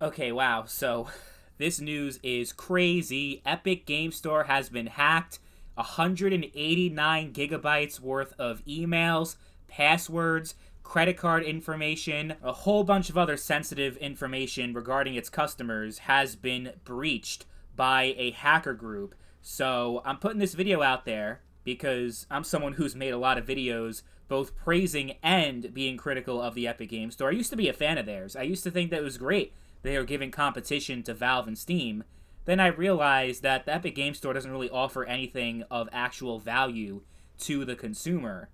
Okay, wow. So this news is crazy. Epic Game Store has been hacked. 189 gigabytes worth of emails, passwords, credit card information, a whole bunch of other sensitive information regarding its customers has been breached by a hacker group. So I'm putting this video out there because I'm someone who's made a lot of videos both praising and being critical of the Epic Game Store. I used to be a fan of theirs. I used to think that it was great they are giving competition to Valve and Steam. Then I realized that the Epic Game Store doesn't really offer anything of actual value to the consumer.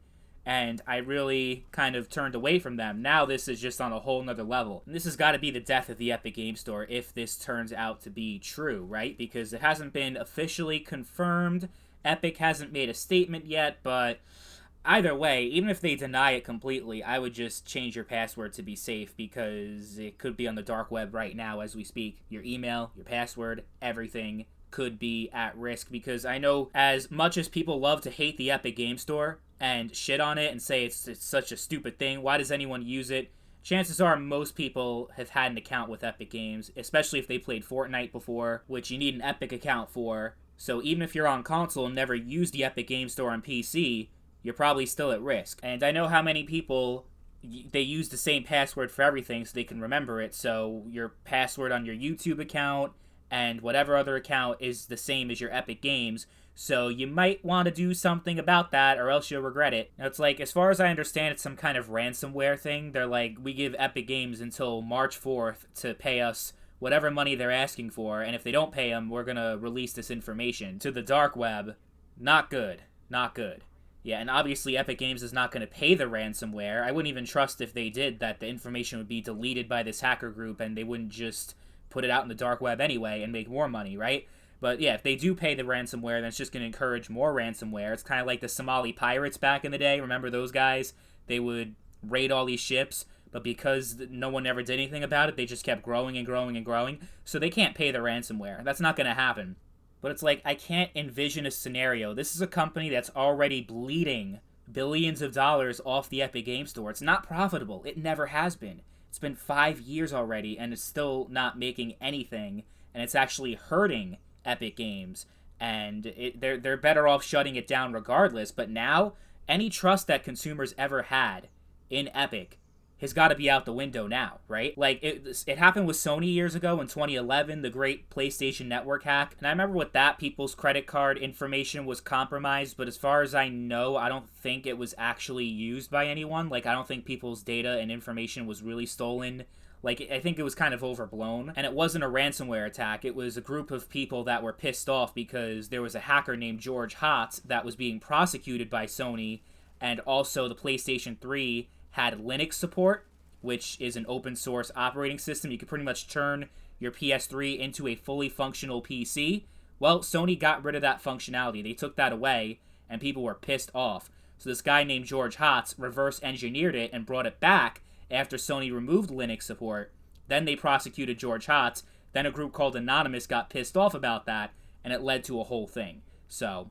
And I really kind of turned away from them. Now this is just on a whole nother level. And this has got to be the death of the Epic Game Store if this turns out to be true, right? Because it hasn't been officially confirmed. Epic hasn't made a statement yet, but either way, even if they deny it completely, I would just change your password to be safe because it could be on the dark web right now as we speak. Your email, your password, everything could be at risk because I know as much as people love to hate the Epic Game Store and shit on it and say it's such a stupid thing, why does anyone use it? Chances are most people have had an account with Epic Games, especially if they played Fortnite before, which you need an Epic account for. So even if you're on console and never used the Epic Game Store on PC, you're probably still at risk. And I know how many people they use the same password for everything so they can remember it. So your password on your YouTube account and whatever other account is the same as your Epic Games. So you might want to do something about that or else you'll regret it. Now, it's like, as far as I understand, it's some kind of ransomware thing. They're like, we give Epic Games until March 4th to pay us whatever money they're asking for, and if they don't pay them, we're gonna release this information to the dark web. Not good. Not good. Yeah, and obviously Epic Games is not going to pay the ransomware. I wouldn't even trust if they did that the information would be deleted by this hacker group and they wouldn't just put it out in the dark web anyway and make more money, right? But yeah, if they do pay the ransomware, then it's just going to encourage more ransomware. It's kind of like the Somali pirates back in the day. Remember those guys? They would raid all these ships, but because no one ever did anything about it, they just kept growing and growing and growing. So they can't pay the ransomware. That's not going to happen. But it's like, I can't envision a scenario. This is a company that's already bleeding billions of dollars off the Epic Game Store. It's not profitable. It never has been. It's been 5 years already, and it's still not making anything, and it's actually hurting Epic Games. And they're better off shutting it down regardless. But now, any trust that consumers ever had in Epic has got to be out the window now, right? Like, it happened with Sony years ago in 2011, the great PlayStation Network hack. And I remember with that, people's credit card information was compromised, but as far as I know, I don't think it was actually used by anyone. Like, I don't think people's data and information was really stolen. Like, I think it was kind of overblown. And it wasn't a ransomware attack. It was a group of people that were pissed off because there was a hacker named George Hotz that was being prosecuted by Sony. And also, the PlayStation 3 had Linux support, which is an open source operating system. You could pretty much turn your PS3 into a fully functional PC. Well, Sony got rid of that functionality. They took that away, and people were pissed off. So this guy named George Hotz reverse engineered it and brought it back after Sony removed Linux support. Then they prosecuted George Hotz. Then a group called Anonymous got pissed off about that, and it led to a whole thing. So,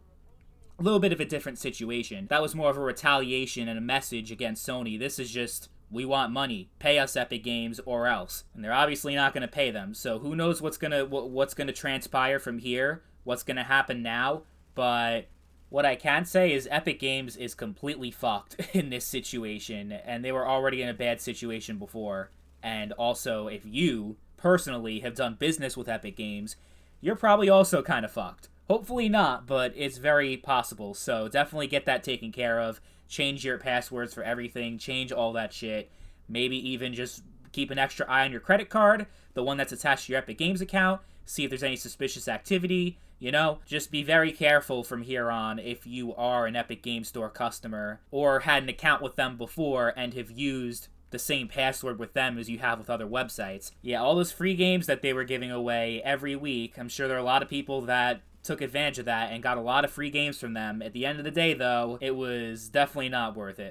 a little bit of a different situation. That was more of a retaliation and a message against Sony. This is just, we want money. Pay us, Epic Games, or else. And they're obviously not going to pay them. So who knows what's gonna transpire from here? What's gonna happen now? But what I can say is Epic Games is completely fucked in this situation, and they were already in a bad situation before. And also, if you personally have done business with Epic Games, you're probably also kind of fucked. Hopefully not, but it's very possible. So definitely get that taken care of. Change your passwords for everything. Change all that shit. Maybe even just keep an extra eye on your credit card, the one that's attached to your Epic Games account. See if there's any suspicious activity. You know, just be very careful from here on if you are an Epic Games Store customer or had an account with them before and have used the same password with them as you have with other websites. Yeah, all those free games that they were giving away every week, I'm sure there are a lot of people that took advantage of that and got a lot of free games from them. At the end of the day, though, it was definitely not worth it.